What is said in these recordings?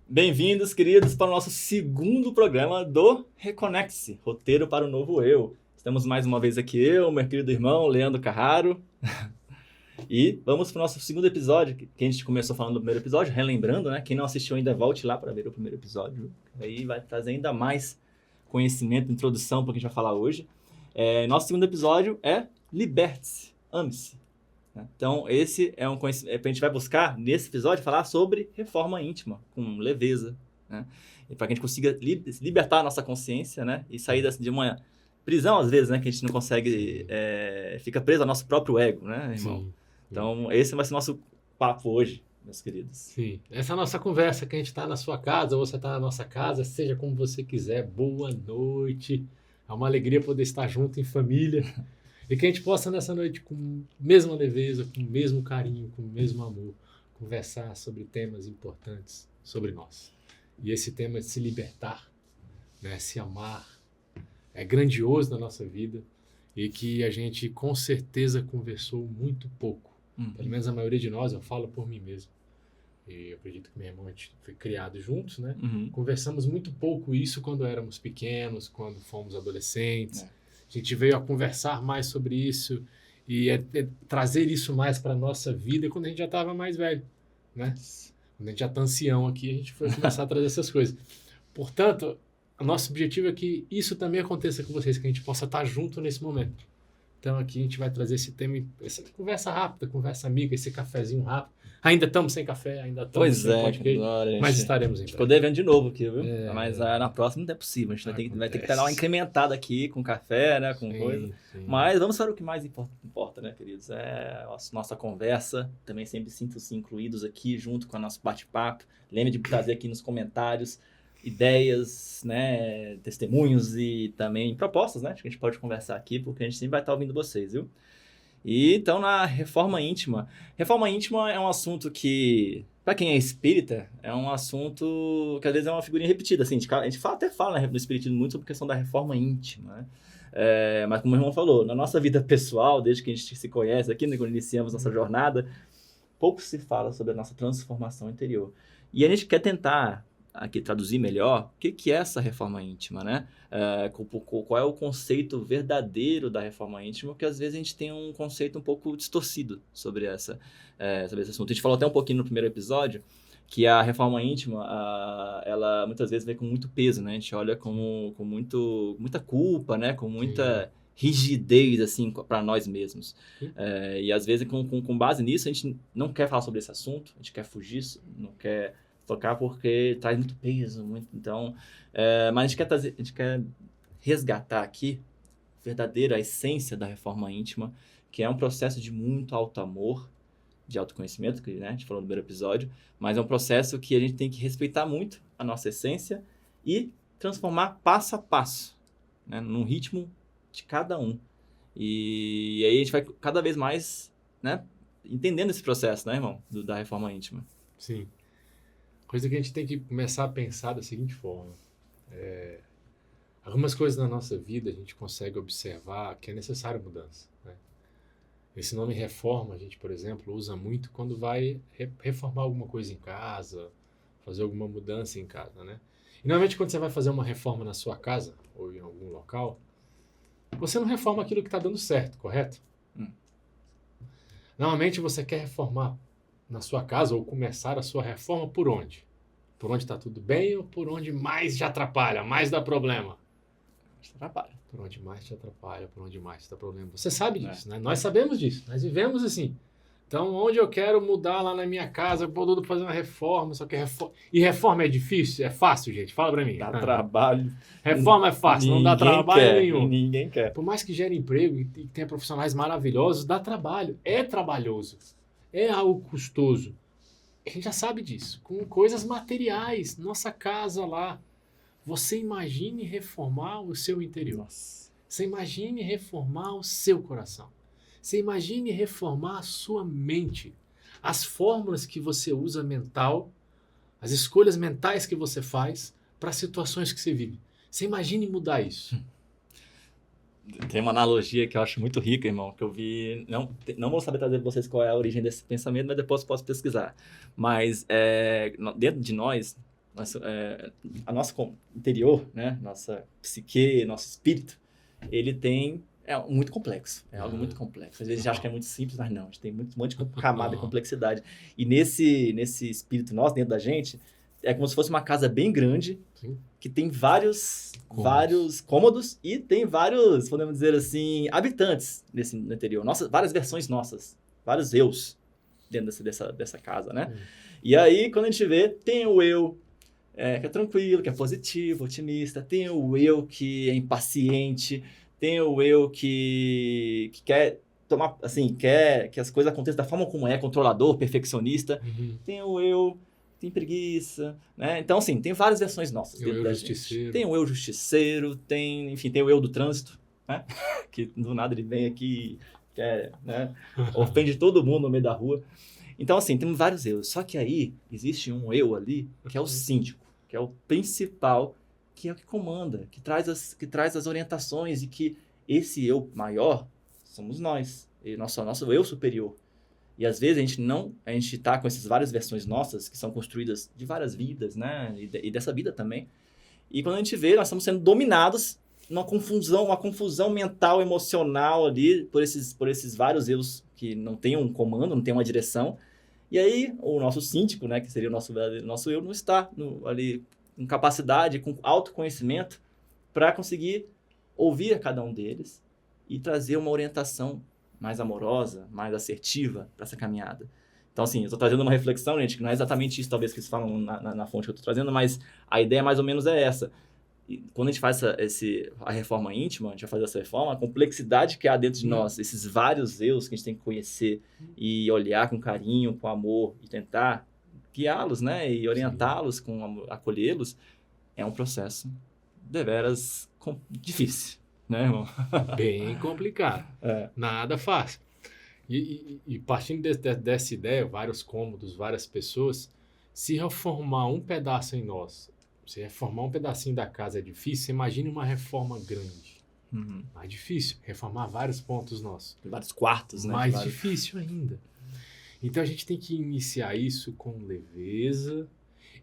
Bem-vindos, queridos, para o nosso segundo programa do Reconecte-se, Roteiro para o Novo Eu. Estamos mais uma vez aqui eu, meu querido irmão, Leandro Carraro. E vamos para o nosso segundo episódio, que a gente começou falando do primeiro episódio, relembrando, né? Quem não assistiu ainda, volte lá para ver o primeiro episódio. Aí vai trazer ainda mais conhecimento, introdução para o que a gente vai falar hoje. Nosso segundo episódio é Liberte-se, Ame-se. Então, esse é um conhecimento. A gente vai buscar, nesse episódio, falar sobre reforma íntima, com leveza, né? E para que a gente consiga libertar a nossa consciência, né? E sair de uma prisão, às vezes, né? Que a gente não consegue, fica preso ao nosso próprio ego, né, irmão? Sim. Então, esse vai ser o nosso papo hoje, meus queridos. Sim. Essa é a nossa conversa, que a gente está na sua casa, ou você está na nossa casa, seja como você quiser. Boa noite. É uma alegria poder estar junto em família. E que a gente possa, nessa noite, com a mesma leveza, com o mesmo carinho, com o mesmo amor, conversar sobre temas importantes sobre nós. E esse tema de se libertar, né, se amar, é grandioso na nossa vida e que a gente, com certeza, conversou muito pouco. Pelo menos a maioria de nós, eu falo por mim mesmo. E eu acredito que meu irmão, a gente foi criado juntos, né? Conversamos muito pouco isso quando éramos pequenos, quando fomos adolescentes. A gente veio a conversar mais sobre isso e trazer isso mais para a nossa vida quando a gente já estava mais velho, né? Quando a gente já está ancião aqui, a gente foi começar a trazer essas coisas. Portanto, o nosso objetivo é que isso também aconteça com vocês, que a gente possa estar junto nesse momento. Então aqui a gente vai trazer esse tema, essa conversa rápida, conversa amiga, esse cafezinho rápido. Ainda estamos sem café, ainda estamos sem podcast, mas estaremos em breve. Ficou devendo de novo aqui, viu? Mas na próxima não é possível, a gente vai ter que dar uma incrementada aqui com café, né, com coisa. Sim. Mas vamos para o que mais importa, né, queridos? É a nossa conversa, também sempre sintam-se incluídos aqui junto com o nosso bate-papo. Lembre de trazer aqui nos comentários ideias, né, testemunhos e também propostas, né, que a gente pode conversar aqui, porque a gente sempre vai estar ouvindo vocês, viu? E então, na reforma íntima é um assunto que, para quem é espírita, é um assunto que às vezes é uma figurinha repetida, assim, a gente até fala, né, no espiritismo muito sobre a questão da reforma íntima, né? Mas como o irmão falou, na nossa vida pessoal, desde que a gente se conhece aqui, né, quando iniciamos nossa jornada, pouco se fala sobre a nossa transformação interior. E a gente quer tentar aqui traduzir melhor o que é essa reforma íntima, né? Qual é o conceito verdadeiro da reforma íntima, porque às vezes a gente tem um conceito um pouco distorcido sobre esse assunto. A gente falou até um pouquinho no primeiro episódio que a reforma íntima, ela muitas vezes vem com muito peso, né? A gente olha com muita culpa, né? Com muita rigidez, assim, para nós mesmos. E às vezes, com base nisso, a gente não quer falar sobre esse assunto, a gente quer fugir, não quer tocar porque traz muito peso, então, mas a gente quer resgatar aqui a verdadeira essência da reforma íntima, que é um processo de muito alto amor, de autoconhecimento, que, né, a gente falou no primeiro episódio, mas é um processo que a gente tem que respeitar muito a nossa essência e transformar passo a passo, né, num ritmo de cada um. E aí a gente vai cada vez mais, né, entendendo esse processo, né, irmão, da reforma íntima. Sim. Coisa que a gente tem que começar a pensar da seguinte forma. Algumas coisas na nossa vida a gente consegue observar que é necessário mudança, né? Esse nome reforma, a gente, por exemplo, usa muito quando vai reformar alguma coisa em casa, fazer alguma mudança em casa, né? E normalmente quando você vai fazer uma reforma na sua casa ou em algum local, você não reforma aquilo que está dando certo, correto? Normalmente você quer reformar na sua casa ou começar a sua reforma por onde? Por onde está tudo bem ou por onde mais te atrapalha, mais dá problema? Por onde mais te atrapalha, por onde mais te dá problema. Você sabe disso, né? Nós sabemos disso, nós vivemos assim. Então, onde eu quero mudar lá na minha casa, eu vou fazer uma reforma, só que reforma é difícil? É fácil, gente? Fala pra mim. Dá trabalho. Reforma é fácil, não dá trabalho nenhum. Ninguém quer. Por mais que gere emprego e tenha profissionais maravilhosos, dá trabalho. É trabalhoso. É algo custoso. A gente já sabe disso. Com coisas materiais, nossa casa lá. Você imagine reformar o seu interior. Nossa. Você imagine reformar o seu coração. Você imagine reformar a sua mente. As fórmulas que você usa mental, as escolhas mentais que você faz para situações que você vive. Você imagine mudar isso. Tem uma analogia que eu acho muito rica, irmão, que eu vi... Não vou saber trazer para vocês qual é a origem desse pensamento, mas depois posso pesquisar. Mas dentro de nós, a nossa interior, né? Nossa psique, nosso espírito, ele tem... É muito complexo, é algo muito complexo. Às vezes a gente acha que é muito simples, mas não, a gente tem um monte de camada e complexidade. E nesse espírito nosso, dentro da gente, é como se fosse uma casa bem grande, sim, que tem vários cômodos e tem vários, podemos dizer assim, habitantes no interior. Várias versões nossas, vários eus dentro dessa casa, né? E aí, quando a gente vê, tem o eu que é tranquilo, que é positivo, otimista, tem o eu que é impaciente, tem o eu que quer tomar, assim, quer que as coisas aconteçam da forma como é, controlador, perfeccionista. Tem o eu que tem preguiça, né? Então, assim, tem várias versões nossas. Tem o eu justiceiro. Tem o eu justiceiro, tem o eu do trânsito, né? Que do nada ele vem aqui, né? Ofende todo mundo no meio da rua. Então, assim, temos vários eus. Só que aí existe um eu ali, que é o síndico, que é o principal, que é o que comanda, que traz as orientações, e que esse eu maior somos nós, e nosso eu superior. E às vezes a gente está com essas várias versões nossas, que são construídas de várias vidas, né? E dessa vida também. E quando a gente vê, nós estamos sendo dominados uma confusão mental, emocional ali, por esses vários eus que não tem um comando, não tem uma direção. E aí, o nosso síndico, né, que seria o nosso eu, não está ali com capacidade, com autoconhecimento, para conseguir ouvir a cada um deles e trazer uma orientação mais amorosa, mais assertiva para essa caminhada. Então, assim, eu estou trazendo uma reflexão, gente, que não é exatamente isso, talvez, que eles falam na fonte que eu estou trazendo, mas a ideia mais ou menos é essa. E quando a gente faz a reforma íntima, a gente vai fazer essa reforma, a complexidade que há dentro de nós, esses vários eus que a gente tem que conhecer e olhar com carinho, com amor e tentar guiá-los, né? E orientá-los, acolhê-los, é um processo deveras difícil, né, irmão? Bem complicado. Nada fácil. E partindo dessa ideia, vários cômodos, várias pessoas, se reformar um pedaço em nós, se reformar um pedacinho da casa é difícil, você imagine uma reforma grande. Mais difícil. Reformar vários pontos nossos. Vários quartos, né? Mais difícil ainda. Então a gente tem que iniciar isso com leveza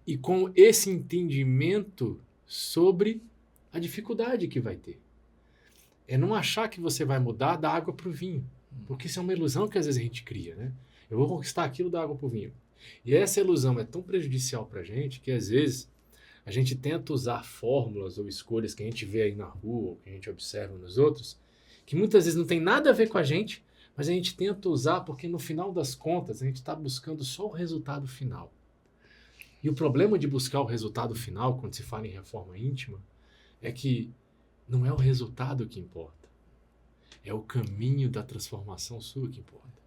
e com esse entendimento sobre a dificuldade que vai ter. É não achar que você vai mudar da água para o vinho. Porque isso é uma ilusão que às vezes a gente cria, né? Eu vou conquistar aquilo da água para o vinho. E essa ilusão é tão prejudicial para a gente que às vezes a gente tenta usar fórmulas ou escolhas que a gente vê aí na rua, ou que a gente observa nos outros, que muitas vezes não tem nada a ver com a gente, mas a gente tenta usar porque no final das contas a gente está buscando só o resultado final. E o problema de buscar o resultado final, quando se fala em reforma íntima, é que não é o resultado que importa. É o caminho da transformação sua que importa.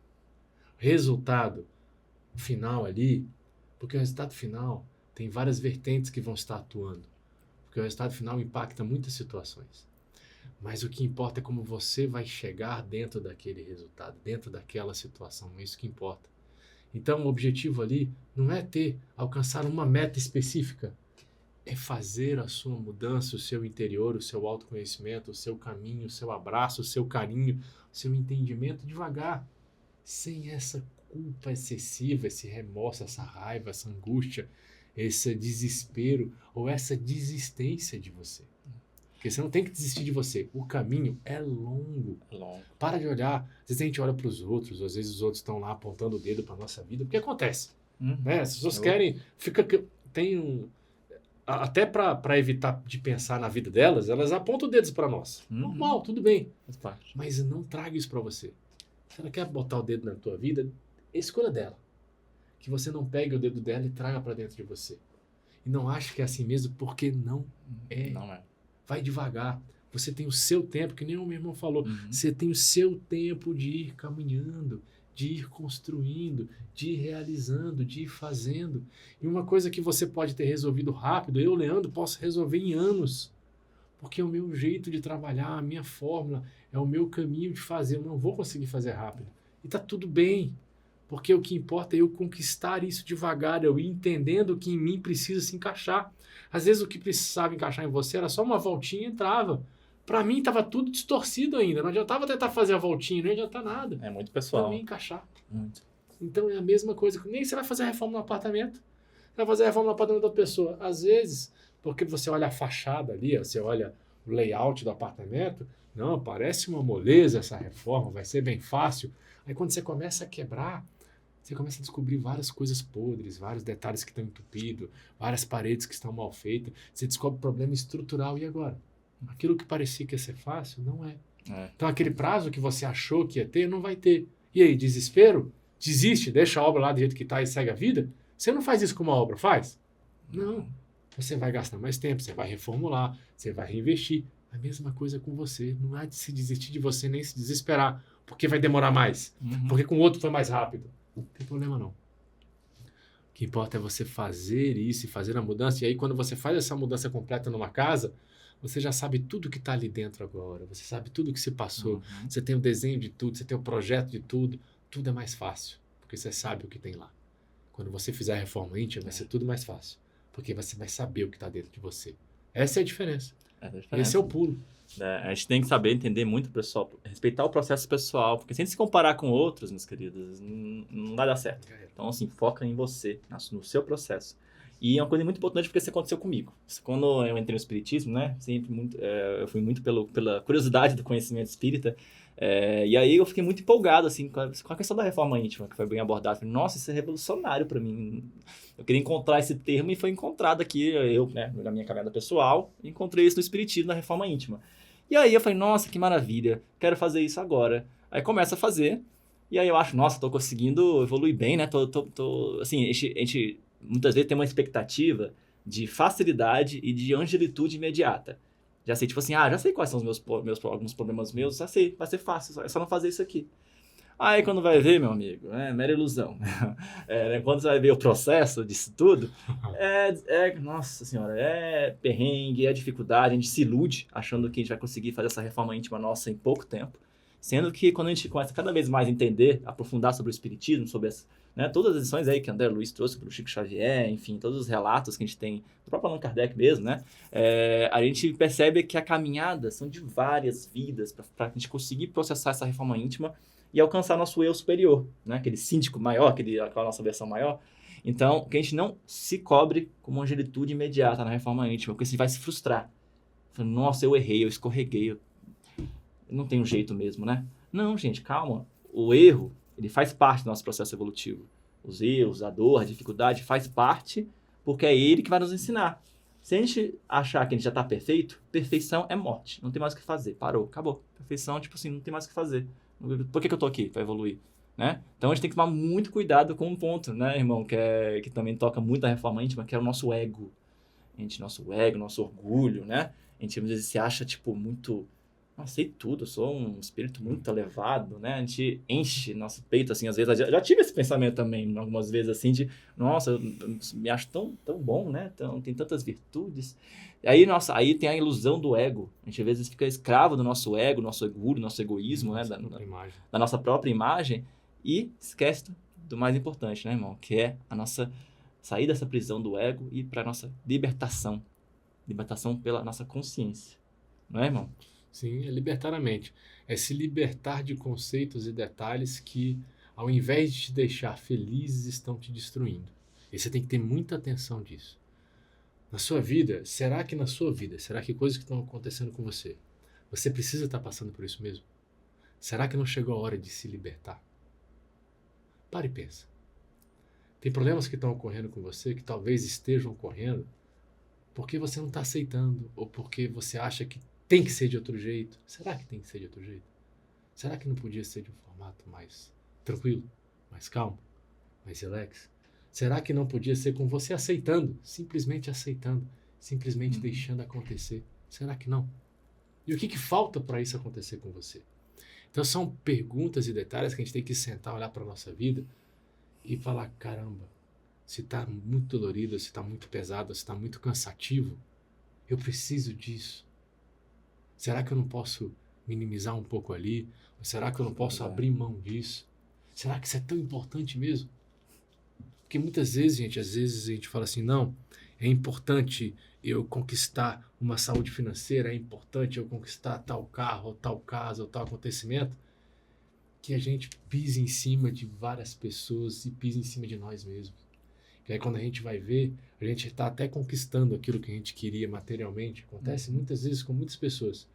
O resultado final ali, porque o resultado final tem várias vertentes que vão estar atuando. Porque o resultado final impacta muitas situações. Mas o que importa é como você vai chegar dentro daquele resultado, dentro daquela situação. É isso que importa. Então, o objetivo ali não é alcançar uma meta específica. É fazer a sua mudança, o seu interior, o seu autoconhecimento, o seu caminho, o seu abraço, o seu carinho, o seu entendimento devagar. Sem essa culpa excessiva, esse remorso, essa raiva, essa angústia, esse desespero ou essa desistência de você. Porque você não tem que desistir de você. O caminho é longo. Para de olhar. Às vezes a gente olha para os outros, às vezes os outros estão lá apontando o dedo para a nossa vida. O que acontece? Né? As pessoas querem... Até para evitar de pensar na vida delas, elas apontam dedos para nós. Normal, tudo bem. Mas não traga isso para você. Se ela quer botar o dedo na tua vida, escolha dela. Que você não pegue o dedo dela e traga para dentro de você. E não ache que é assim mesmo, porque não é. Não é. Vai devagar. Você tem o seu tempo, que nem o meu irmão falou. Você tem o seu tempo de ir caminhando, de ir construindo, de ir realizando, de ir fazendo. E uma coisa que você pode ter resolvido rápido, eu, Leandro, posso resolver em anos. Porque é o meu jeito de trabalhar, a minha fórmula, é o meu caminho de fazer. Eu não vou conseguir fazer rápido. E tá tudo bem. Porque o que importa é eu conquistar isso devagar, eu ir entendendo o que em mim precisa se encaixar. Às vezes o que precisava encaixar em você era só uma voltinha e entrava. Para mim estava tudo distorcido ainda. Não adiantava tentar fazer a voltinha, não adianta nada. É muito pessoal. Para mim encaixar. Muito. Então é a mesma coisa. Nem você vai fazer a reforma no apartamento. Vai fazer a reforma no apartamento da pessoa. Às vezes, porque você olha a fachada ali, você olha o layout do apartamento, não, parece uma moleza essa reforma, vai ser bem fácil. Aí quando você começa a quebrar, você começa a descobrir várias coisas podres, vários detalhes que estão entupidos, várias paredes que estão mal feitas. Você descobre problema estrutural. E agora? Aquilo que parecia que ia ser fácil, não é. Então aquele prazo que você achou que ia ter, não vai ter. E aí, desespero? Desiste, deixa a obra lá do jeito que está e segue a vida? Você não faz isso com uma obra, faz? Não. Você vai gastar mais tempo, você vai reformular, você vai reinvestir. A mesma coisa com você. Não há de se desistir de você nem se desesperar, porque vai demorar mais, porque com o outro foi mais rápido. Não tem problema não. O que importa é você fazer isso e fazer a mudança. E aí quando você faz essa mudança completa numa casa, você já sabe tudo que está ali dentro agora. Você sabe tudo que se passou. Você tem o desenho de tudo, você tem o projeto de tudo. Tudo é mais fácil, porque você sabe o que tem lá. Quando você fizer a reforma íntima, vai ser tudo mais fácil, porque você vai saber o que está dentro de você. Essa é a diferença. Esse é o pulo. A gente tem que saber entender muito o pessoal, respeitar o processo pessoal, porque sem se comparar com outros, meus queridos, não vai dar certo. Então, assim, foca em você, no seu processo. E é uma coisa muito importante porque isso aconteceu comigo. Quando eu entrei no espiritismo, né, sempre eu fui muito pela curiosidade do conhecimento espírita, e aí eu fiquei muito empolgado, assim, com a questão da reforma íntima, que foi bem abordada. Falei, nossa, isso é revolucionário para mim. Eu queria encontrar esse termo e foi encontrado aqui, né, na minha caminhada pessoal, encontrei isso no espiritismo, na reforma íntima. E aí eu falei, nossa, que maravilha, quero fazer isso agora. Aí começa a fazer, e aí eu acho, nossa, tô conseguindo evoluir bem, né, assim, a gente muitas vezes tem uma expectativa de facilidade e de angelitude imediata. Já sei, tipo assim, já sei quais são alguns problemas meus, já sei, vai ser fácil, é só não fazer isso aqui. Aí quando vai ver, meu amigo, mera ilusão. Quando você vai ver o processo disso tudo, nossa senhora, é perrengue, é dificuldade, a gente se ilude achando que a gente vai conseguir fazer essa reforma íntima nossa em pouco tempo. Sendo que quando a gente começa cada vez mais a entender, aprofundar sobre o espiritismo, sobre todas as lições aí que André Luiz trouxe pelo Chico Xavier, enfim, todos os relatos que a gente tem, do próprio Allan Kardec mesmo, né? A gente percebe que a caminhada são de várias vidas para a gente conseguir processar essa reforma íntima e alcançar nosso eu superior, né? Aquele síndico maior, aquela nossa versão maior. Então, que a gente não se cobre com uma angelitude imediata na reforma íntima, porque você vai se frustrar. Falando, nossa, eu errei, eu escorreguei, não tem um jeito mesmo, né? Não, gente, calma. O erro, ele faz parte do nosso processo evolutivo. Os erros, a dor, a dificuldade faz parte, porque é ele que vai nos ensinar. Se a gente achar que a gente já está perfeito, perfeição é morte. Não tem mais o que fazer. Parou, acabou. Perfeição, tipo assim, não tem mais o que fazer. Por que eu tô aqui? Para evoluir, né? Então a gente tem que tomar muito cuidado com um ponto, né, irmão, que também toca muito na reforma íntima, que é o nosso ego. Nosso ego, nosso orgulho, né? A gente às vezes se acha, tipo, muito... Nossa, sei tudo, eu sou um espírito muito elevado, né? A gente enche nosso peito, assim, às vezes. Eu já tive esse pensamento também, algumas vezes, assim, de... Nossa, eu me acho tão bom, né? Tem tantas virtudes. E aí, nossa, aí tem a ilusão do ego. A gente, às vezes, fica escravo do nosso ego, nosso orgulho, nosso egoísmo, né? Da nossa própria imagem. E esquece do mais importante, né, irmão? Que é a nossa... Sair dessa prisão do ego e ir para a nossa libertação. Libertação pela nossa consciência. Não é, irmão? Sim, é libertar a mente. É se libertar de conceitos e detalhes que, ao invés de te deixar felizes, estão te destruindo. E você tem que ter muita atenção disso. Na sua vida, será que coisas que estão acontecendo com você, você precisa estar passando por isso mesmo? Será que não chegou a hora de se libertar? Pare e pensa. Tem problemas que estão ocorrendo com você, que talvez estejam ocorrendo, porque você não está aceitando, ou porque você acha que tem que ser de outro jeito. Será que tem que ser de outro jeito? Será que não podia ser de um formato mais tranquilo, mais calmo, mais relax? Será que não podia ser com você aceitando, simplesmente deixando acontecer? Será que não? E o que falta para isso acontecer com você? Então são perguntas e detalhes que a gente tem que sentar, olhar para a nossa vida e falar, caramba, se está muito dolorido, se está muito pesado, se está muito cansativo, eu preciso disso. Será que eu não posso minimizar um pouco ali? Ou será que eu não posso abrir mão disso? Será que isso é tão importante mesmo? Porque muitas vezes, às vezes a gente fala assim, não, é importante eu conquistar uma saúde financeira, é importante eu conquistar tal carro, ou tal casa, ou tal acontecimento, que a gente pisa em cima de várias pessoas e pisa em cima de nós mesmos. Que aí quando a gente vai ver, a gente está até conquistando aquilo que a gente queria materialmente. Acontece muitas vezes com muitas pessoas.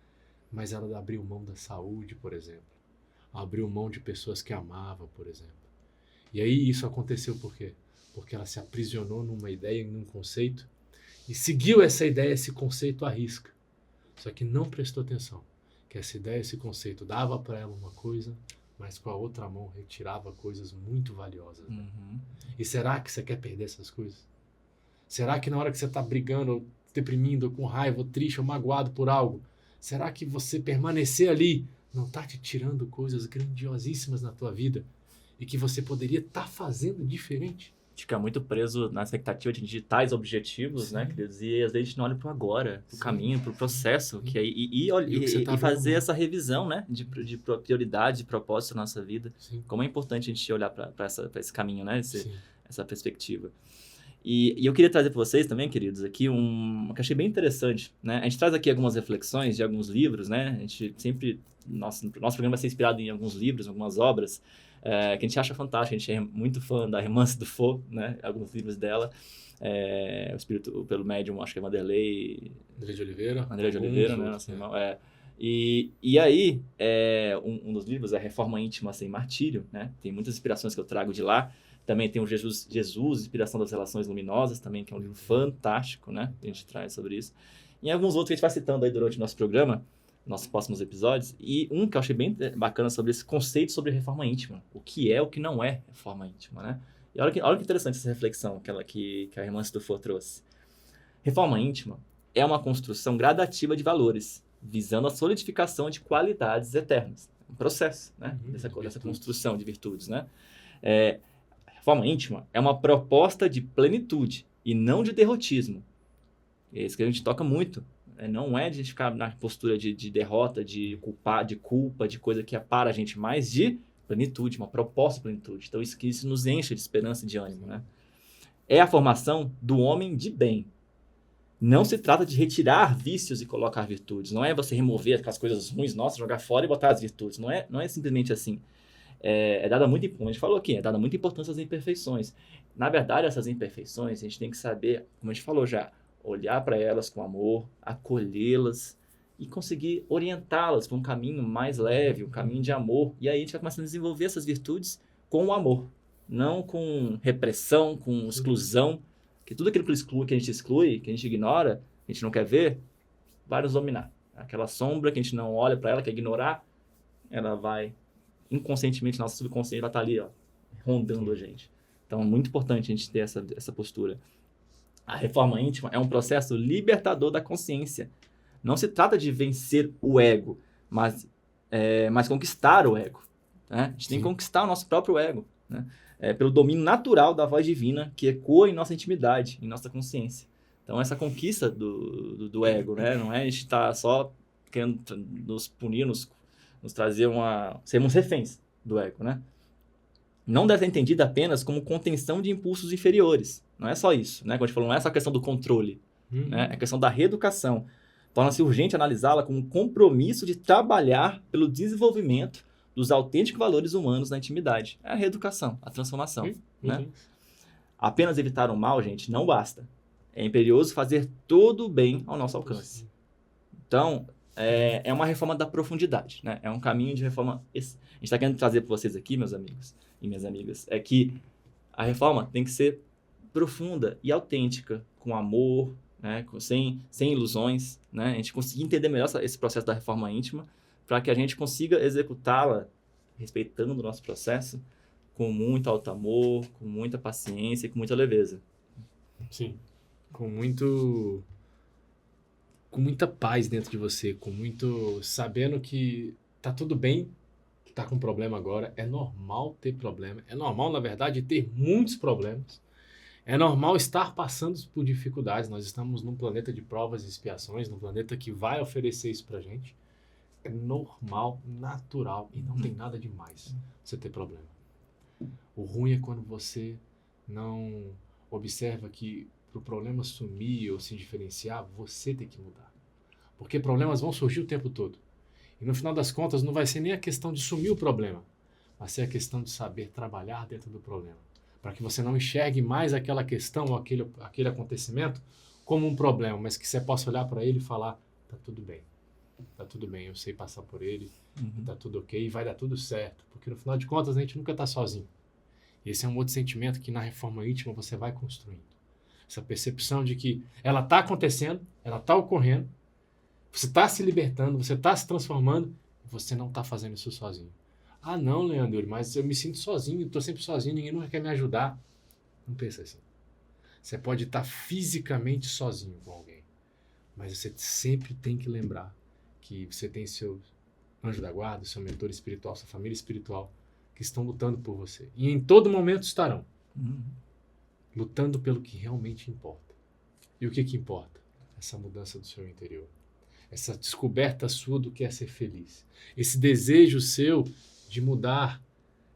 Mas ela abriu mão da saúde, por exemplo. Abriu mão de pessoas que amava, por exemplo. E aí isso aconteceu por quê? Porque ela se aprisionou numa ideia, num conceito, e seguiu essa ideia, esse conceito à risca. Só que não prestou atenção. Que essa ideia, esse conceito dava para ela uma coisa, mas com a outra mão retirava coisas muito valiosas. Né? E será que você quer perder essas coisas? Será que na hora que você está brigando, ou deprimindo, ou com raiva, ou triste, ou magoado por algo, será que você permanecer ali não está te tirando coisas grandiosíssimas na tua vida e que você poderia estar fazendo diferente? Fica muito preso na expectativa de atingir tais objetivos, né, queridos? E às vezes a gente não olha para o agora, para o caminho, para o processo, que é, e fazer essa revisão, né, de prioridade, de propósito na nossa vida. Sim. Como é importante a gente olhar para esse caminho, né, essa perspectiva. E eu queria trazer para vocês também, queridos, aqui que eu achei bem interessante, né? A gente traz aqui algumas reflexões de alguns livros, né? A gente sempre... Nosso programa vai ser inspirado em alguns livros, algumas obras, que a gente acha fantástico. A gente é muito fã da Romance do Faux, né? Alguns livros dela. O Espírito pelo Médium, acho que é Vanderlei de Oliveira, né? Nosso irmão. E aí, um dos livros é Reforma Íntima Sem Martírio, né? Tem muitas inspirações que eu trago de lá. Também tem o Jesus, Inspiração das Relações Luminosas, também, que é um livro fantástico, né? A gente traz sobre isso. E alguns outros que a gente vai citando aí durante o nosso programa, nossos próximos episódios. E um que eu achei bem bacana sobre esse conceito sobre reforma íntima. O que é, o que não é reforma íntima, né? E olha que interessante essa reflexão que a Romance do Faux trouxe. Reforma íntima é uma construção gradativa de valores, visando a solidificação de qualidades eternas. Um processo, né? Dessa construção de virtudes, né? Reforma íntima é uma proposta de plenitude e não de derrotismo. É isso que a gente toca muito. Não é de a gente ficar na postura de derrota, de culpa, de coisa que para a gente, mais de plenitude, uma proposta de plenitude. Então isso nos enche de esperança e de ânimo. Né? É a formação do homem de bem. Não se trata de retirar vícios e colocar virtudes. Não é você remover aquelas coisas ruins, nossa, jogar fora e botar as virtudes. Não é simplesmente assim. Como a gente falou aqui, é dada muita importância às imperfeições. Na verdade, essas imperfeições, a gente tem que saber, como a gente falou já, olhar para elas com amor, acolhê-las e conseguir orientá-las para um caminho mais leve, um caminho de amor. E aí a gente vai começando a desenvolver essas virtudes com o amor, não com repressão, com exclusão, que tudo aquilo que a gente exclui, que a gente ignora, que a gente não quer ver, vai nos dominar. Aquela sombra que a gente não olha para ela, quer ignorar, ela vai... inconscientemente, nosso subconsciente vai estar ali, ó, rondando a gente. Então, é muito importante a gente ter essa postura. A reforma íntima é um processo libertador da consciência. Não se trata de vencer o ego, mas conquistar o ego. Né? A gente tem que conquistar o nosso próprio ego, né? Pelo domínio natural da voz divina que ecoa em nossa intimidade, em nossa consciência. Então, essa conquista do ego, né? Não é a gente estar só querendo nos punir, nos trazer sermos reféns do ego, né? Não deve ser entendida apenas como contenção de impulsos inferiores. Não é só isso, né? Como a gente falou, não é só a questão do controle, né? É a questão da reeducação. Torna-se urgente analisá-la como um compromisso de trabalhar pelo desenvolvimento dos autênticos valores humanos na intimidade. É a reeducação, a transformação, né? Apenas evitar o mal, gente, não basta. É imperioso fazer todo o bem ao nosso alcance. Então, é uma reforma da profundidade, né? É um caminho de reforma... A gente está querendo trazer para vocês aqui, meus amigos e minhas amigas, é que a reforma tem que ser profunda e autêntica, com amor, né? Sem ilusões, né? A gente conseguir entender melhor esse processo da reforma íntima para que a gente consiga executá-la respeitando o nosso processo com muito alto amor, com muita paciência e com muita leveza. Sim, com muita paz dentro de você, sabendo que tá tudo bem, que tá com problema agora, é normal ter problema, é normal, na verdade, ter muitos problemas, é normal estar passando por dificuldades, nós estamos num planeta de provas e expiações, num planeta que vai oferecer isso pra gente, é normal, natural, e não tem nada demais você ter problema. O ruim é quando você não observa que para o problema sumir ou se diferenciar, você tem que mudar. Porque problemas vão surgir o tempo todo. E no final das contas, não vai ser nem a questão de sumir o problema, vai ser a questão de saber trabalhar dentro do problema. para que você não enxergue mais aquela questão ou aquele acontecimento como um problema, mas que você possa olhar para ele e falar, tá tudo bem, eu sei passar por ele, tá tudo ok, vai dar tudo certo, porque no final de contas a gente nunca tá sozinho. E esse é um outro sentimento que na reforma íntima você vai construindo. Essa percepção de que ela tá acontecendo, ela tá ocorrendo, você tá se libertando, você tá se transformando, e você não tá fazendo isso sozinho. Ah, não, Leandro, mas eu me sinto sozinho, tô sempre sozinho, ninguém nunca quer me ajudar. Não pensa assim. Você pode estar fisicamente sozinho com alguém, mas você sempre tem que lembrar que você tem seu anjo da guarda, seu mentor espiritual, sua família espiritual, que estão lutando por você. E em todo momento estarão. Lutando pelo que realmente importa. E o que importa? Essa mudança do seu interior. Essa descoberta sua do que é ser feliz. Esse desejo seu de mudar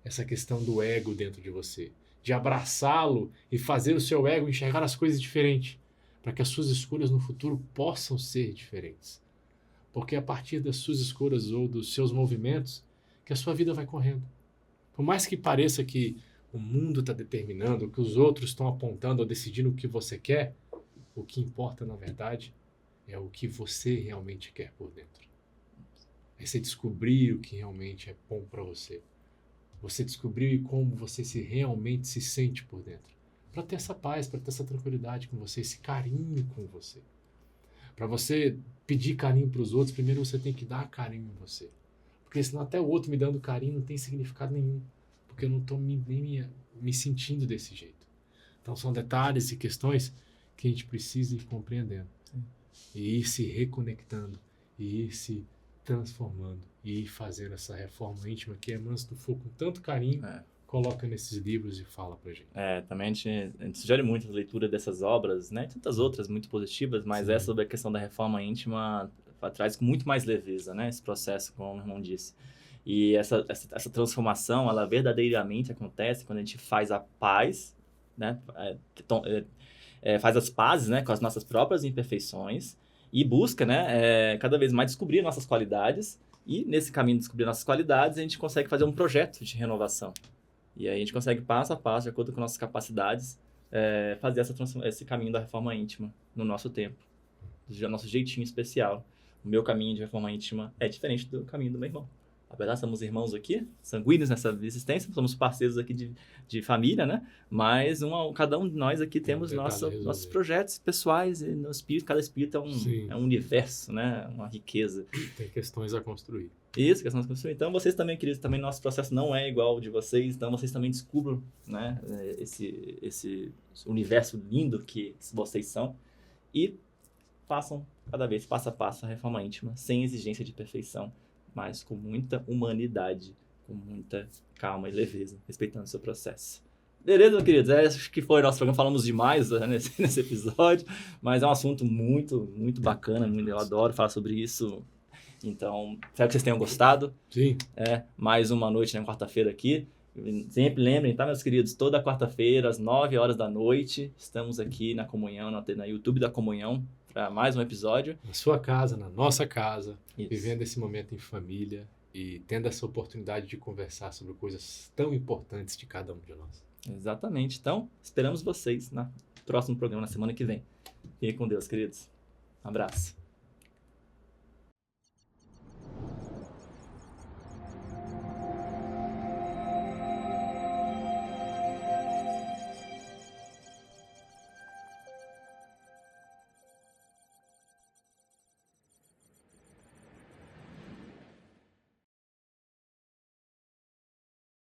essa questão do ego dentro de você. De abraçá-lo e fazer o seu ego enxergar as coisas diferente. Para que as suas escolhas no futuro possam ser diferentes. Porque é a partir das suas escolhas ou dos seus movimentos que a sua vida vai correndo. Por mais que pareça que o mundo está determinando, que os outros estão apontando ou decidindo o que você quer, o que importa, na verdade, é o que você realmente quer por dentro. É você descobrir o que realmente é bom para você. Você descobrir como você realmente se sente por dentro. Para ter essa paz, para ter essa tranquilidade com você, esse carinho com você. Para você pedir carinho para os outros, primeiro você tem que dar carinho em você. Porque senão até o outro me dando carinho não tem significado nenhum. Porque eu não estou nem me sentindo desse jeito. Então são detalhes e questões que a gente precisa ir compreendendo. E ir se reconectando, e ir se transformando, e ir fazendo essa reforma íntima que Emmanuel for com tanto carinho, coloca nesses livros e fala pra gente. Também a gente sugere muito a leitura dessas obras, né? Tantas outras muito positivas, mas essa sobre a questão da reforma íntima traz com muito mais leveza, né? Esse processo, como o irmão disse. E essa transformação, ela verdadeiramente acontece quando a gente faz a paz, né? Faz as pazes, né? Com as nossas próprias imperfeições e busca, né? Cada vez mais descobrir nossas qualidades. E nesse caminho de descobrir nossas qualidades, a gente consegue fazer um projeto de renovação. E aí a gente consegue, passo a passo, de acordo com nossas capacidades, fazer esse caminho da reforma íntima no nosso tempo. Do nosso jeitinho especial. O meu caminho de reforma íntima é diferente do caminho do meu irmão. Apesar de somos irmãos aqui, sanguíneos nessa existência, somos parceiros aqui de família, né? Mas cada um de nós aqui temos nossos projetos pessoais e no espírito, cada espírito é um universo, né? Uma riqueza. Tem questões a construir. Isso, questões a construir. Então, vocês também, queridos, também nosso processo não é igual ao de vocês, então vocês também descubram, né? Esse universo lindo que vocês são e façam cada vez, passo a passo, a reforma íntima, sem exigência de perfeição, mas com muita humanidade, com muita calma e leveza, respeitando o seu processo. Beleza, queridos? Acho que foi o nosso programa, falamos demais nesse episódio, mas é um assunto muito, muito bacana, eu adoro falar sobre isso. Então, espero que vocês tenham gostado. Sim. Mais uma noite na quarta-feira aqui. Sempre lembrem, tá, meus queridos? Toda quarta-feira, às 9 horas da noite, estamos aqui na Comunhão, na YouTube da Comunhão, para mais um episódio. Na sua casa, na nossa casa, Isso. Vivendo esse momento em família e tendo essa oportunidade de conversar sobre coisas tão importantes de cada um de nós. Exatamente. Então, esperamos vocês no próximo programa, na semana que vem. Fiquem com Deus, queridos. Um abraço.